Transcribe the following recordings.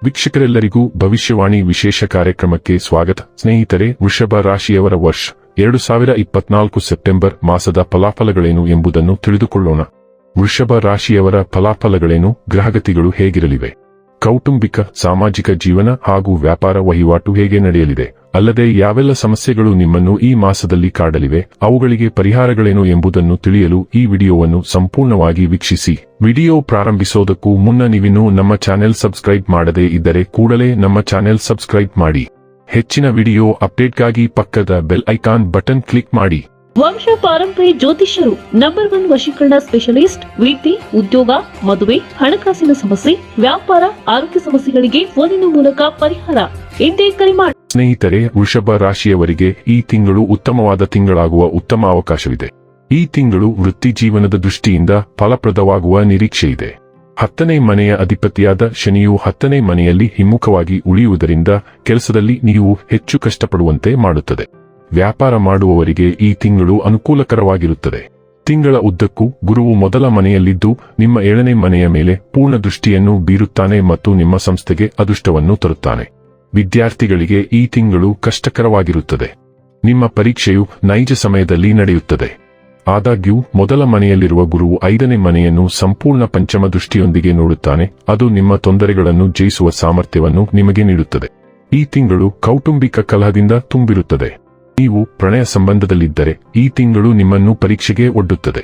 ವೀಕ್ಷಕರೆಲ್ಲರಿಗೂ ಭವಿಷ್ಯವಾಣಿ ವಿಶೇಷ ಕಾರ್ಯಕ್ರಮಕ್ಕೆ ಸ್ವಾಗತ. ಸ್ನೇಹಿತರೆ, ವೃಷಭ ರಾಶಿಯವರ ವರ್ಷ 2024 ಸೆಪ್ಟೆಂಬರ್ ಮಾಸದ ಫಲಾಫಲಗಳೇನು ಎಂಬುದನ್ನು ತಿಳಿದುಕೊಳ್ಳೋಣ. ವೃಷಭ ರಾಶಿಯವರ ಫಲಾಫಲಗಳೇನು, ಗ್ರಹಗತಿಗಳು ಹೇಗಿರಲಿವೆ, ಕೌಟುಂಬಿಕ ಸಾಮಾಜಿಕ ಜೀವನ ಹಾಗೂ ವ್ಯಾಪಾರ ವಹಿವಾಟು ಹೇಗೆ ನಡೆಯಲಿದೆ, ಅಲ್ಲದೆ ಯಾವೆಲ್ಲ ಸಮಸ್ಯೆಗಳು ನಿಮ್ಮನ್ನು ಈ ಮಾಸದಲ್ಲಿ ಕಾಡಲಿವೆ, ಅವುಗಳಿಗೆ ಪರಿಹಾರಗಳೇನು ಎಂಬುದನ್ನು ತಿಳಿಯಲು ಈ ವಿಡಿಯೋವನ್ನು ಸಂಪೂರ್ಣವಾಗಿ ವೀಕ್ಷಿಸಿ. ವಿಡಿಯೋ ಪ್ರಾರಂಭಿಸೋದಕ್ಕೂ ಮುನ್ನ ನೀವಿನ್ನೂ ನಮ್ಮ ಚಾನೆಲ್ ಸಬ್ಸ್ಕ್ರೈಬ್ ಮಾಡದೇ ಇದ್ದರೆ ಕೂಡಲೇ ನಮ್ಮ ಚಾನೆಲ್ ಸಬ್ಸ್ಕ್ರೈಬ್ ಮಾಡಿ. ಹೆಚ್ಚಿನ ವಿಡಿಯೋ ಅಪ್ಡೇಟ್ಗಾಗಿ ಪಕ್ಕದ ಬೆಲ್ ಐಕಾನ್ ಬಟನ್ ಕ್ಲಿಕ್ ಮಾಡಿ. ವಂಶ ಪಾರಂಪರ್ಯ ಜ್ಯೋತಿಷ್ಯರು ನಂಬರ್ 1 ವಶೀಕರಣ ಸ್ಪೆಷಲಿಸ್ಟ್. ವೃತ್ತಿ, ಉದ್ಯೋಗ, ಮದುವೆ, ಹಣಕಾಸಿನ ಸಮಸ್ಯೆ, ವ್ಯಾಪಾರ, ಆರೋಗ್ಯ ಸಮಸ್ಯೆಗಳಿಗೆ ಫೋನಿನ ಮೂಲಕ ಪರಿಹಾರ. ಎಂದೇ ಕರೆ ಮಾಡಿ. ಸ್ನೇಹಿತರೆ, ವೃಷಭ ರಾಶಿಯವರಿಗೆ ಈ ತಿಂಗಳು ಉತ್ತಮವಾದ ತಿಂಗಳಾಗುವ ಉತ್ತಮ ಅವಕಾಶವಿದೆ. ಈ ತಿಂಗಳು ವೃತ್ತಿ ಜೀವನದ ದೃಷ್ಟಿಯಿಂದ ಫಲಪ್ರದವಾಗುವ ನಿರೀಕ್ಷೆಯಿದೆ. 10ನೇ ಮನೆಯ ಅಧಿಪತಿಯಾದ ಶನಿಯು 10ನೇ ಮನೆಯಲ್ಲಿ ಹಿಮ್ಮುಖವಾಗಿ ಉಳಿಯುವುದರಿಂದ ಕೆಲಸದಲ್ಲಿ ನೀವು ಹೆಚ್ಚು ಕಷ್ಟಪಡುವಂತೆ ಮಾಡುತ್ತದೆ. ವ್ಯಾಪಾರ ಮಾಡುವವರಿಗೆ ಈ ತಿಂಗಳು ಅನುಕೂಲಕರವಾಗಿರುತ್ತದೆ. ತಿಂಗಳ ಉದ್ದಕ್ಕೂ ಗುರುವು ಮೊದಲ ಮನೆಯಲ್ಲಿದ್ದು ನಿಮ್ಮ 7ನೇ ಮನೆಯ ಮೇಲೆ ಪೂರ್ಣ ದೃಷ್ಟಿಯನ್ನು ಬೀರುತ್ತಾನೆ ಮತ್ತು ನಿಮ್ಮ ಸಂಸ್ಥೆಗೆ ಅದೃಷ್ಟವನ್ನು ತರುತ್ತಾನೆ. ವಿದ್ಯಾರ್ಥಿಗಳಿಗೆ ಈ ತಿಂಗಳು ಕಷ್ಟಕರವಾಗಿರುತ್ತದೆ. ನಿಮ್ಮ ಪರೀಕ್ಷೆಯು ನೈಜ ಸಮಯದಲ್ಲಿ ನಡೆಯುತ್ತದೆ. ಆದಾಗ್ಯೂ ಮೊದಲ ಮನೆಯಲ್ಲಿರುವ ಗುರುವು 5ನೇ ಮನೆಯನ್ನು ಸಂಪೂರ್ಣ ಪಂಚಮ ದೃಷ್ಟಿಯೊಂದಿಗೆ ನೋಡುತ್ತಾನೆ. ಅದು ನಿಮ್ಮ ತೊಂದರೆಗಳನ್ನು ಜಯಿಸುವ ಸಾಮರ್ಥ್ಯವನ್ನು ನಿಮಗೆ ನೀಡುತ್ತದೆ. ಈ ತಿಂಗಳು ಕೌಟುಂಬಿಕ ಕಲಹದಿಂದ ತುಂಬಿರುತ್ತದೆ. ನೀವು ಪ್ರಣಯ ಸಂಬಂಧದಲ್ಲಿದ್ದರೆ ಈ ತಿಂಗಳು ನಿಮ್ಮನ್ನು ಪರೀಕ್ಷೆಗೆ ಒಡ್ಡುತ್ತದೆ.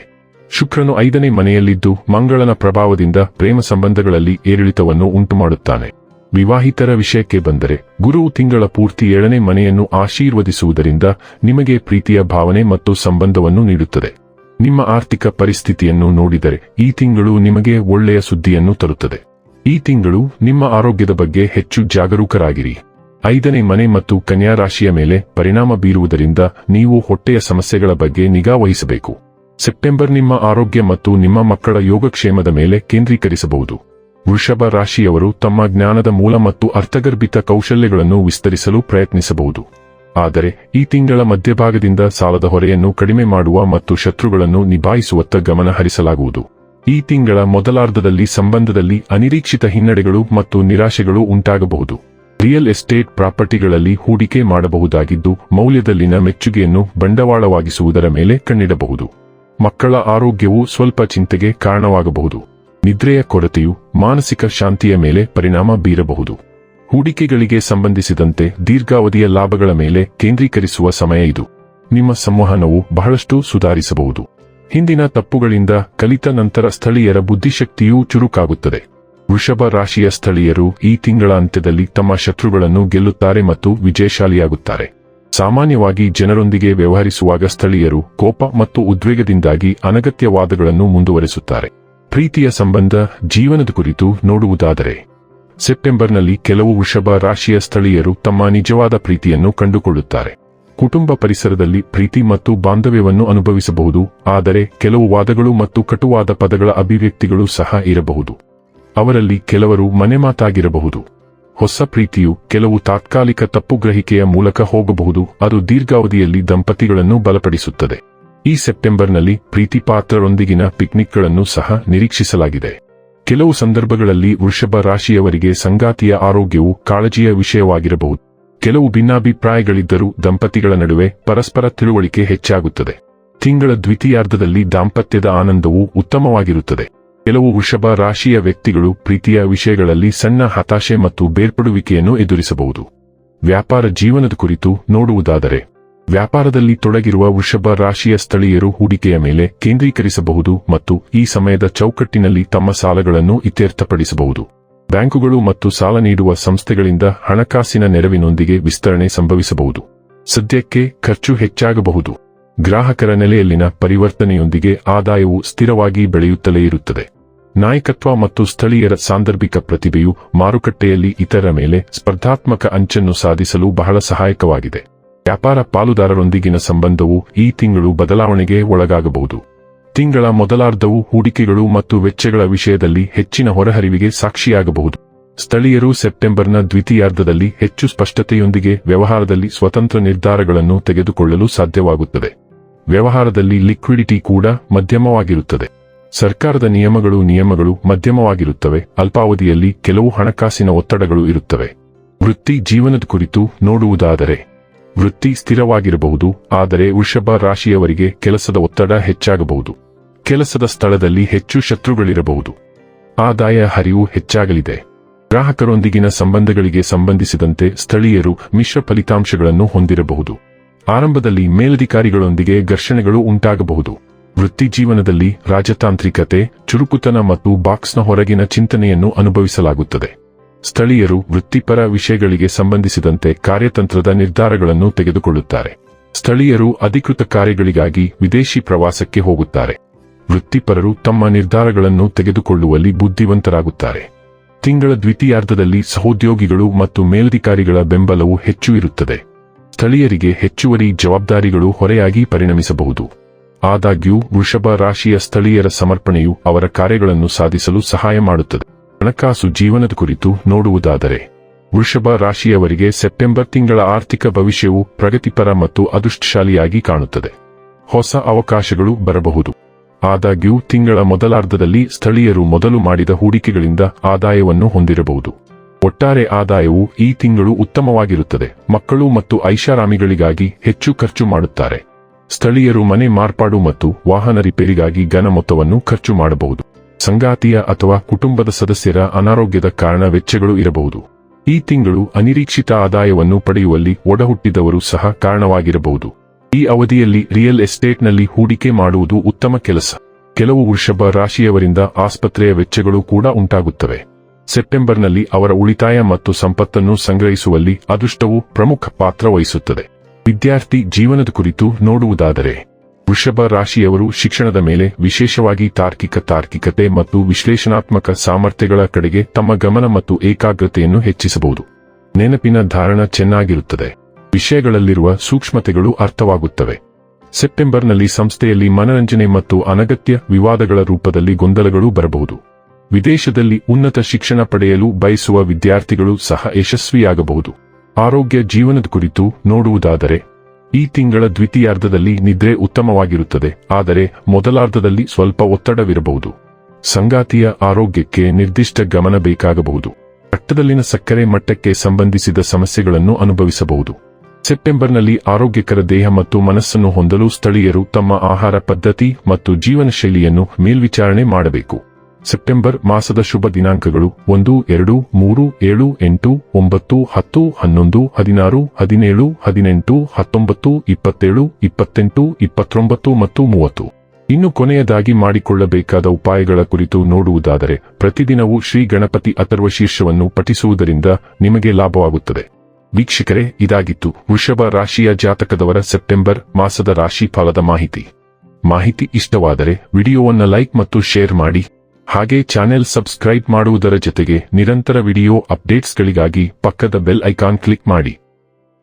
ಶುಕ್ರನು 5ನೇ ಮನೆಯಲ್ಲಿದ್ದು ಮಂಗಳನ ಪ್ರಭಾವದಿಂದ ಪ್ರೇಮ ಸಂಬಂಧಗಳಲ್ಲಿ ಏರಿಳಿತವನ್ನು ಉಂಟುಮಾಡುತ್ತಾನೆ. ವಿವಾಹಿತರ ವಿಷಯಕ್ಕೆ ಬಂದರೆ ಗುರುವು ತಿಂಗಳ ಪೂರ್ತಿ 7ನೇ ಮನೆಯನ್ನು ಆಶೀರ್ವದಿಸುವುದರಿಂದ ನಿಮಗೆ ಪ್ರೀತಿಯ ಭಾವನೆ ಮತ್ತು ಸಂಬಂಧವನ್ನು ನೀಡುತ್ತದೆ. ನಿಮ್ಮ ಆರ್ಥಿಕ ಪರಿಸ್ಥಿತಿಯನ್ನು ನೋಡಿದರೆ ಈ ತಿಂಗಳು ನಿಮಗೆ ಒಳ್ಳೆಯ ಸುದ್ದಿಯನ್ನು ತರುತ್ತದೆ. ಈ ತಿಂಗಳು ನಿಮ್ಮ ಆರೋಗ್ಯದ ಬಗ್ಗೆ ಹೆಚ್ಚು ಜಾಗರೂಕರಾಗಿರಿ. 5ನೇ ಮನೆ ಮತ್ತು ಕನ್ಯಾ ರಾಶಿಯ ಮೇಲೆ ಪರಿಣಾಮ ಬೀರುವುದರಿಂದ ನೀವು ಹೊಟ್ಟೆಯ ಸಮಸ್ಯೆಗಳ ಬಗ್ಗೆ ನಿಗಾ ವಹಿಸಬೇಕು. ಸೆಪ್ಟೆಂಬರ್ ನಿಮ್ಮ ಆರೋಗ್ಯ ಮತ್ತು ನಿಮ್ಮ ಮಕ್ಕಳ ಯೋಗಕ್ಷೇಮದ ಮೇಲೆ ಕೇಂದ್ರೀಕರಿಸಬಹುದು. ವೃಷಭ ರಾಶಿಯವರು ತಮ್ಮ ಜ್ಞಾನದ ಮೂಲ ಮತ್ತು ಅರ್ಥಗರ್ಭಿತ ಕೌಶಲ್ಯಗಳನ್ನು ವಿಸ್ತರಿಸಲು ಪ್ರಯತ್ನಿಸಬಹುದು. ಆದರೆ ಈ ತಿಂಗಳ ಮಧ್ಯಭಾಗದಿಂದ ಸಾಲದ ಹೊರೆಯನ್ನು ಕಡಿಮೆ ಮಾಡುವ ಮತ್ತು ಶತ್ರುಗಳನ್ನು ನಿಭಾಯಿಸುವತ್ತ ಗಮನ ಹರಿಸಲಾಗುವುದು. ಈ ತಿಂಗಳ ಮೊದಲಾರ್ಧದಲ್ಲಿ ಸಂಬಂಧದಲ್ಲಿ ಅನಿರೀಕ್ಷಿತ ಹಿನ್ನಡೆಗಳು ಮತ್ತು ನಿರಾಶೆಗಳು ಉಂಟಾಗಬಹುದು. ರಿಯಲ್ ಎಸ್ಟೇಟ್ ಪ್ರಾಪರ್ಟಿಗಳಲ್ಲಿ ಹೂಡಿಕೆ ಮಾಡಬಹುದಾಗಿದ್ದು ಮೌಲ್ಯದಲ್ಲಿನ ಮೆಚ್ಚುಗೆಯನ್ನು ಬಂಡವಾಳವಾಗಿಸುವುದರ ಮೇಲೆ ಕಣ್ಣಿಡಬಹುದು. ಮಕ್ಕಳ ಆರೋಗ್ಯವು ಸ್ವಲ್ಪ ಚಿಂತೆಗೆ ಕಾರಣವಾಗಬಹುದು. ನಿದ್ರೆಯ ಕೊರತೆಯು ಮಾನಸಿಕ ಶಾಂತಿಯ ಮೇಲೆ ಪರಿಣಾಮ ಬೀರಬಹುದು. ಹೂಡಿಕೆಗಳಿಗೆ ಸಂಬಂಧಿಸಿದಂತೆ ದೀರ್ಘಾವಧಿಯ ಲಾಭಗಳ ಮೇಲೆ ಕೇಂದ್ರೀಕರಿಸುವ ಸಮಯ ಇದು. ನಿಮ್ಮ ಸಂವಹನವು ಬಹಳಷ್ಟು ಸುಧಾರಿಸಬಹುದು. ಹಿಂದಿನ ತಪ್ಪುಗಳಿಂದ ಕಲಿತ ನಂತರ ಸ್ಥಳೀಯರ ಬುದ್ಧಿಶಕ್ತಿಯೂ ಚುರುಕಾಗುತ್ತದೆ. ವೃಷಭ ರಾಶಿಯ ಸ್ಥಳೀಯರು ಈ ತಿಂಗಳ ಅಂತ್ಯದಲ್ಲಿ ತಮ್ಮ ಶತ್ರುಗಳನ್ನು ಗೆಲ್ಲುತ್ತಾರೆ ಮತ್ತು ವಿಜಯಶಾಲಿಯಾಗುತ್ತಾರೆ. ಸಾಮಾನ್ಯವಾಗಿ ಜನರೊಂದಿಗೆ ವ್ಯವಹರಿಸುವಾಗ ಸ್ಥಳೀಯರು ಕೋಪ ಮತ್ತು ಉದ್ವೇಗದಿಂದಾಗಿ ಅನಗತ್ಯ ವಾದಗಳನ್ನು ಮುಂದುವರೆಸುತ್ತಾರೆ. ಪ್ರೀತಿಯ ಸಂಬಂಧ ಜೀವನದ ಕುರಿತು ನೋಡುವುದಾದರೆ ಸೆಪ್ಟೆಂಬರ್ನಲ್ಲಿ ಕೆಲವು ವೃಷಭ ರಾಶಿಯ ಸ್ಥಳೀಯರು ತಮ್ಮ ನಿಜವಾದ ಪ್ರೀತಿಯನ್ನು ಕಂಡುಕೊಳ್ಳುತ್ತಾರೆ. ಕುಟುಂಬ ಪರಿಸರದಲ್ಲಿ ಪ್ರೀತಿ ಮತ್ತು ಬಾಂಧವ್ಯವನ್ನು ಅನುಭವಿಸಬಹುದು, ಆದರೆ ಕೆಲವು ವಾದಗಳು ಮತ್ತು ಕಟುವಾದ ಪದಗಳ ಅಭಿವ್ಯಕ್ತಿಗಳು ಸಹ ಇರಬಹುದು. ಅವರಲ್ಲಿ ಕೆಲವರು ಮನೆಮಾತಾಗಿರಬಹುದು. ಹೊಸ ಪ್ರೀತಿಯು ಕೆಲವು ತಾತ್ಕಾಲಿಕ ತಪ್ಪುಗ್ರಹಿಕೆಯ ಮೂಲಕ ಹೋಗಬಹುದು, ಅದು ದೀರ್ಘಾವಧಿಯಲ್ಲಿ ದಂಪತಿಗಳನ್ನು ಬಲಪಡಿಸುತ್ತದೆ. ಈ ಸೆಪ್ಟೆಂಬರ್ನಲ್ಲಿ ಪ್ರೀತಿಪಾತ್ರರೊಂದಿಗಿನ ಪಿಕ್ನಿಕ್ಗಳನ್ನು ಸಹ ನಿರೀಕ್ಷಿಸಲಾಗಿದೆ. ಕೆಲವು ಸಂದರ್ಭಗಳಲ್ಲಿ ವೃಷಭ ರಾಶಿಯವರಿಗೆ ಸಂಗಾತಿಯ ಆರೋಗ್ಯವು ಕಾಳಜಿಯ ವಿಷಯವಾಗಿರಬಹುದು. ಕೆಲವು ಭಿನ್ನಾಭಿಪ್ರಾಯಗಳಿದ್ದರೂ ದಂಪತಿಗಳ ನಡುವೆ ಪರಸ್ಪರ ತಿಳುವಳಿಕೆ ಹೆಚ್ಚಾಗುತ್ತದೆ. ತಿಂಗಳ ದ್ವಿತೀಯಾರ್ಧದಲ್ಲಿ ದಾಂಪತ್ಯದ ಆನಂದವು ಉತ್ತಮವಾಗಿರುತ್ತದೆ. ಕೆಲವು ವೃಷಭ ರಾಶಿಯ ವ್ಯಕ್ತಿಗಳು ಪ್ರೀತಿಯ ವಿಷಯಗಳಲ್ಲಿ ಸಣ್ಣ ಹತಾಶೆ ಮತ್ತು ಬೇರ್ಪಡುವಿಕೆಯನ್ನು ಎದುರಿಸಬಹುದು. ವ್ಯಾಪಾರ ಜೀವನದ ಕುರಿತು ನೋಡುವುದಾದರೆ ವ್ಯಾಪಾರದಲ್ಲಿ ತೊಡಗಿರುವ ವೃಷಭ ರಾಶಿಯ ಸ್ಥಳೀಯರು ಹೂಡಿಕೆಯ ಮೇಲೆ ಕೇಂದ್ರೀಕರಿಸಬಹುದು ಮತ್ತು ಈ ಸಮಯದ ಚೌಕಟ್ಟಿನಲ್ಲಿ ತಮ್ಮ ಸಾಲಗಳನ್ನು ಇತ್ಯರ್ಥಪಡಿಸಬಹುದು. ಬ್ಯಾಂಕುಗಳು ಮತ್ತು ಸಾಲ ನೀಡುವ ಸಂಸ್ಥೆಗಳಿಂದ ಹಣಕಾಸಿನ ನೆರವಿನೊಂದಿಗೆ ವಿಸ್ತರಣೆ ಸಂಭವಿಸಬಹುದು. ಸದ್ಯಕ್ಕೆ ಖರ್ಚು ಹೆಚ್ಚಾಗಬಹುದು. ಗ್ರಾಹಕರ ನೆಲೆಯಲ್ಲಿನ ಪರಿವರ್ತನೆಯೊಂದಿಗೆ ಆದಾಯವು ಸ್ಥಿರವಾಗಿ ಬೆಳೆಯುತ್ತಲೇ ಇರುತ್ತದೆ. ನಾಯಕತ್ವ ಮತ್ತು ಸ್ಥಳೀಯರ ಸಾಂದರ್ಭಿಕ ಪ್ರತಿಭೆಯು ಮಾರುಕಟ್ಟೆಯಲ್ಲಿ ಇತರರ ಮೇಲೆ ಸ್ಪರ್ಧಾತ್ಮಕ ಅಂಚನ್ನು ಸಾಧಿಸಲು ಬಹಳ ಸಹಾಯಕವಾಗಿದೆ. ವ್ಯಾಪಾರ ಪಾಲುದಾರರೊಂದಿಗಿನ ಸಂಬಂಧವು ಈ ತಿಂಗಳು ಬದಲಾವಣೆಗೆ ಒಳಗಾಗಬಹುದು. ತಿಂಗಳ ಮೊದಲಾರ್ಧವು ಹೂಡಿಕೆಗಳು ಮತ್ತು ವೆಚ್ಚಗಳ ವಿಷಯದಲ್ಲಿ ಹೆಚ್ಚಿನ ಹೊರಹರಿವಿಗೆ ಸಾಕ್ಷಿಯಾಗಬಹುದು. ಸ್ಥಳೀಯರು ಸೆಪ್ಟೆಂಬರ್ನ ದ್ವಿತೀಯಾರ್ಧದಲ್ಲಿ ಹೆಚ್ಚು ಸ್ಪಷ್ಟತೆಯೊಂದಿಗೆ ವ್ಯವಹಾರದಲ್ಲಿ ಸ್ವತಂತ್ರ ನಿರ್ಧಾರಗಳನ್ನು ತೆಗೆದುಕೊಳ್ಳಲು ಸಾಧ್ಯವಾಗುತ್ತದೆ. ವ್ಯವಹಾರದಲ್ಲಿ ಲಿಕ್ವಿಡಿಟಿ ಕೂಡ ಮಧ್ಯಮವಾಗಿರುತ್ತದೆ. ಸರ್ಕಾರದ ನಿಯಮಗಳು ಮಧ್ಯಮವಾಗಿರುತ್ತವೆ. ಅಲ್ಪಾವಧಿಯಲ್ಲಿ ಕೆಲವು ಹಣಕಾಸಿನ ಒತ್ತಡಗಳು ಇರುತ್ತವೆ. ವೃತ್ತಿ ಜೀವನದ ಕುರಿತು ನೋಡುವುದಾದರೆ ವೃತ್ತಿ ಸ್ಥಿರವಾಗಿರಬಹುದು, ಆದರೆ ವೃಷಭ ರಾಶಿಯವರಿಗೆ ಕೆಲಸದ ಒತ್ತಡ ಹೆಚ್ಚಾಗಬಹುದು. ಕೆಲಸದ ಸ್ಥಳದಲ್ಲಿ ಹೆಚ್ಚು ಶತ್ರುಗಳಿರಬಹುದು. ಆದಾಯ ಹರಿವು ಹೆಚ್ಚಾಗಲಿದೆ. ಗ್ರಾಹಕರೊಂದಿಗಿನ ಸಂಬಂಧಗಳಿಗೆ ಸಂಬಂಧಿಸಿದಂತೆ ಸ್ಥಳೀಯರು ಮಿಶ್ರ ಫಲಿತಾಂಶಗಳನ್ನು ಹೊಂದಿರಬಹುದು. ಆರಂಭದಲ್ಲಿ ಮೇಲಧಿಕಾರಿಗಳೊಂದಿಗೆ ಘರ್ಷಣೆಗಳು ಉಂಟಾಗಬಹುದು. ವೃತ್ತಿ ಜೀವನದಲ್ಲಿ ರಾಜತಾಂತ್ರಿಕತೆ, ಚುರುಕುತನ ಮತ್ತು ಬಾಕ್ಸ್ನ ಹೊರಗಿನ ಚಿಂತನೆಯನ್ನು ಅನುಭವಿಸಲಾಗುತ್ತದೆ. ಸ್ಥಳೀಯರು ವೃತ್ತಿಪರ ವಿಷಯಗಳಿಗೆ ಸಂಬಂಧಿಸಿದಂತೆ ಕಾರ್ಯತಂತ್ರದ ನಿರ್ಧಾರಗಳನ್ನು ತೆಗೆದುಕೊಳ್ಳುತ್ತಾರೆ. ಸ್ಥಳೀಯರು ಅಧಿಕೃತ ಕಾರ್ಯಗಳಿಗಾಗಿ ವಿದೇಶಿ ಪ್ರವಾಸಕ್ಕೆ ಹೋಗುತ್ತಾರೆ. ವೃತ್ತಿಪರರು ತಮ್ಮ ನಿರ್ಧಾರಗಳನ್ನು ತೆಗೆದುಕೊಳ್ಳುವಲ್ಲಿ ಬುದ್ಧಿವಂತರಾಗುತ್ತಾರೆ. ತಿಂಗಳ ದ್ವಿತೀಯಾರ್ಧದಲ್ಲಿ ಸಹೋದ್ಯೋಗಿಗಳು ಮತ್ತು ಮೇಲಧಿಕಾರಿಗಳ ಬೆಂಬಲವು ಹೆಚ್ಚು ಇರುತ್ತದೆ. ಸ್ಥಳೀಯರಿಗೆ ಹೆಚ್ಚುವರಿ ಜವಾಬ್ದಾರಿಗಳು ಹೊರೆಯಾಗಿ ಪರಿಣಮಿಸಬಹುದು. ಆದಾಗ್ಯೂ ವೃಷಭ ರಾಶಿಯ ಸ್ಥಳೀಯರ ಸಮರ್ಪಣೆಯು ಅವರ ಕಾರ್ಯಗಳನ್ನು ಸಾಧಿಸಲು ಸಹಾಯ ಮಾಡುತ್ತದೆ. ಹಣಕಾಸು ಜೀವನದ ಕುರಿತು ನೋಡುವುದಾದರೆ ವೃಷಭ ರಾಶಿಯವರಿಗೆ ಸೆಪ್ಟೆಂಬರ್ ತಿಂಗಳ ಆರ್ಥಿಕ ಭವಿಷ್ಯವು ಪ್ರಗತಿಪರ ಮತ್ತು ಅದೃಷ್ಟಶಾಲಿಯಾಗಿ ಕಾಣುತ್ತದೆ. ಹೊಸ ಅವಕಾಶಗಳು ಬರಬಹುದು. ಆದಾಗ್ಯೂ ತಿಂಗಳ ಮೊದಲಾರ್ಧದಲ್ಲಿ ಸ್ಥಳೀಯರು ಮೊದಲು ಮಾಡಿದ ಹೂಡಿಕೆಗಳಿಂದ ಆದಾಯವನ್ನು ಹೊಂದಿರಬಹುದು. ಒಟ್ಟಾರೆ ಆದಾಯವು ಈ ತಿಂಗಳು ಉತ್ತಮವಾಗಿರುತ್ತದೆ. ಮಕ್ಕಳು ಮತ್ತು ಐಷಾರಾಮಿಗಳಿಗಾಗಿ ಹೆಚ್ಚು ಖರ್ಚು ಮಾಡುತ್ತಾರೆ. ಸ್ಥಳೀಯರು ಮನೆ ಮಾರ್ಪಾಡು ಮತ್ತು ವಾಹನ ರಿಪೇರಿಗಾಗಿ ಘನ ಮೊತ್ತವನ್ನು ಖರ್ಚು ಮಾಡಬಹುದು. ಸಂಗಾತಿಯ ಅಥವಾ ಕುಟುಂಬದ ಸದಸ್ಯರ ಅನಾರೋಗ್ಯದ ಕಾರಣ ವೆಚ್ಚಗಳು ಇರಬಹುದು. ಈ ತಿಂಗಳು ಅನಿರೀಕ್ಷಿತ ಆದಾಯವನ್ನು ಪಡೆಯುವಲ್ಲಿ ಒಡಹುಟ್ಟಿದವರು ಸಹ ಕಾರಣವಾಗಿರಬಹುದು. ಈ ಅವಧಿಯಲ್ಲಿ ರಿಯಲ್ ಎಸ್ಟೇಟ್ನಲ್ಲಿ ಹೂಡಿಕೆ ಮಾಡುವುದು ಉತ್ತಮ ಕೆಲಸ. ಕೆಲವು ವೃಷಭ ರಾಶಿಯವರಿಂದ ಆಸ್ಪತ್ರೆಯ ವೆಚ್ಚಗಳು ಕೂಡ ಉಂಟಾಗುತ್ತವೆ. ಸೆಪ್ಟೆಂಬರ್ನಲ್ಲಿ ಅವರ ಉಳಿತಾಯ ಮತ್ತು ಸಂಪತ್ತನ್ನು ಸಂಗ್ರಹಿಸುವಲ್ಲಿ ಅದೃಷ್ಟವು ಪ್ರಮುಖ ಪಾತ್ರ ವಹಿಸುತ್ತದೆ. ವಿದ್ಯಾರ್ಥಿ ಜೀವನದ ಕುರಿತು ನೋಡುವುದಾದರೆ ವೃಷಭ ರಾಶಿಯವರು ಶಿಕ್ಷಣದ ಮೇಲೆ, ವಿಶೇಷವಾಗಿ ತಾರ್ಕಿಕತೆ ಮತ್ತು ವಿಶ್ಲೇಷಣಾತ್ಮಕ ಸಾಮರ್ಥ್ಯಗಳ ಕಡೆಗೆ ತಮ್ಮ ಗಮನ ಮತ್ತು ಏಕಾಗ್ರತೆಯನ್ನು ಹೆಚ್ಚಿಸಬಹುದು. ನೆನಪಿನ ಧಾರಣ ಚೆನ್ನಾಗಿರುತ್ತದೆ. ವಿಷಯಗಳಲ್ಲಿರುವ ಸೂಕ್ಷ್ಮತೆಗಳು ಅರ್ಥವಾಗುತ್ತವೆ. ಸೆಪ್ಟೆಂಬರ್ನಲ್ಲಿ ಸಂಸ್ಥೆಯಲ್ಲಿ ಮನರಂಜನೆ ಮತ್ತು ಅನಗತ್ಯ ವಿವಾದಗಳ ರೂಪದಲ್ಲಿ ಗೊಂದಲಗಳು ಬರಬಹುದು. ವಿದೇಶದಲ್ಲಿ ಉನ್ನತ ಶಿಕ್ಷಣ ಪಡೆಯಲು ಬಯಸುವ ವಿದ್ಯಾರ್ಥಿಗಳು ಸಹ ಯಶಸ್ವಿಯಾಗಬಹುದು. ಆರೋಗ್ಯ ಜೀವನದ ಕುರಿತು ನೋಡುವುದಾದರೆ ಈ ತಿಂಗಳ ದ್ವಿತೀಯಾರ್ಧದಲ್ಲಿ ನಿದ್ರೆ ಉತ್ತಮವಾಗಿರುತ್ತದೆ, ಆದರೆ ಮೊದಲಾರ್ಧದಲ್ಲಿ ಸ್ವಲ್ಪ ಒತ್ತಡವಿರಬಹುದು. ಸಂಗಾತಿಯ ಆರೋಗ್ಯಕ್ಕೆ ನಿರ್ದಿಷ್ಟ ಗಮನ ಬೇಕಾಗಬಹುದು. ರಕ್ತದಲ್ಲಿನ ಸಕ್ಕರೆ ಮಟ್ಟಕ್ಕೆ ಸಂಬಂಧಿಸಿದ ಸಮಸ್ಯೆಗಳನ್ನು ಅನುಭವಿಸಬಹುದು. ಸೆಪ್ಟೆಂಬರ್ನಲ್ಲಿ ಆರೋಗ್ಯಕರ ದೇಹ ಮತ್ತು ಮನಸ್ಸನ್ನು ಹೊಂದಲು ಸ್ಥಳೀಯರು ತಮ್ಮ ಆಹಾರ ಪದ್ಧತಿ ಮತ್ತು ಜೀವನ ಶೈಲಿಯನ್ನು ಮೇಲ್ವಿಚಾರಣೆ ಮಾಡಬೇಕು. ಸೆಪ್ಟೆಂಬರ್ ಮಾಸದ ಶುಭ ದಿನಾಂಕಗಳು 1, 2, 3, 7, 8, 9, 10, 11, 16, 17, 18, 19, 27, 28, 29 ಮತ್ತು 30. ಇನ್ನು ಕೊನೆಯದಾಗಿ ಮಾಡಿಕೊಳ್ಳಬೇಕಾದ ಉಪಾಯಗಳ ಕುರಿತು ನೋಡುವುದಾದರೆ ಪ್ರತಿದಿನವೂ ಶ್ರೀ ಗಣಪತಿ ಅಥರ್ವ ಶೀರ್ಷವನ್ನು ಪಠಿಸುವುದರಿಂದ ನಿಮಗೆ ಲಾಭವಾಗುತ್ತದೆ. ವೀಕ್ಷಕರೇ, ಇದಾಗಿತ್ತು ವೃಷಭ ರಾಶಿಯ ಜಾತಕದವರ ಸೆಪ್ಟೆಂಬರ್ ಮಾಸದ ರಾಶಿ ಫಲದ ಮಾಹಿತಿ ಇಷ್ಟವಾದರೆ ವಿಡಿಯೋವನ್ನು ಲೈಕ್ ಮತ್ತು ಶೇರ್ ಮಾಡಿ. ಹಾಗೆ ಚಾನೆಲ್ ಸಬ್ಸ್ಕ್ರೈಬ್ ಮಾಡುವುದರ ಜೊತೆಗೆ ನಿರಂತರ ವಿಡಿಯೋ ಅಪ್ಡೇಟ್ಸ್ಗಳಿಗಾಗಿ ಪಕ್ಕದ ಬೆಲ್ ಐಕಾನ್ ಕ್ಲಿಕ್ ಮಾಡಿ.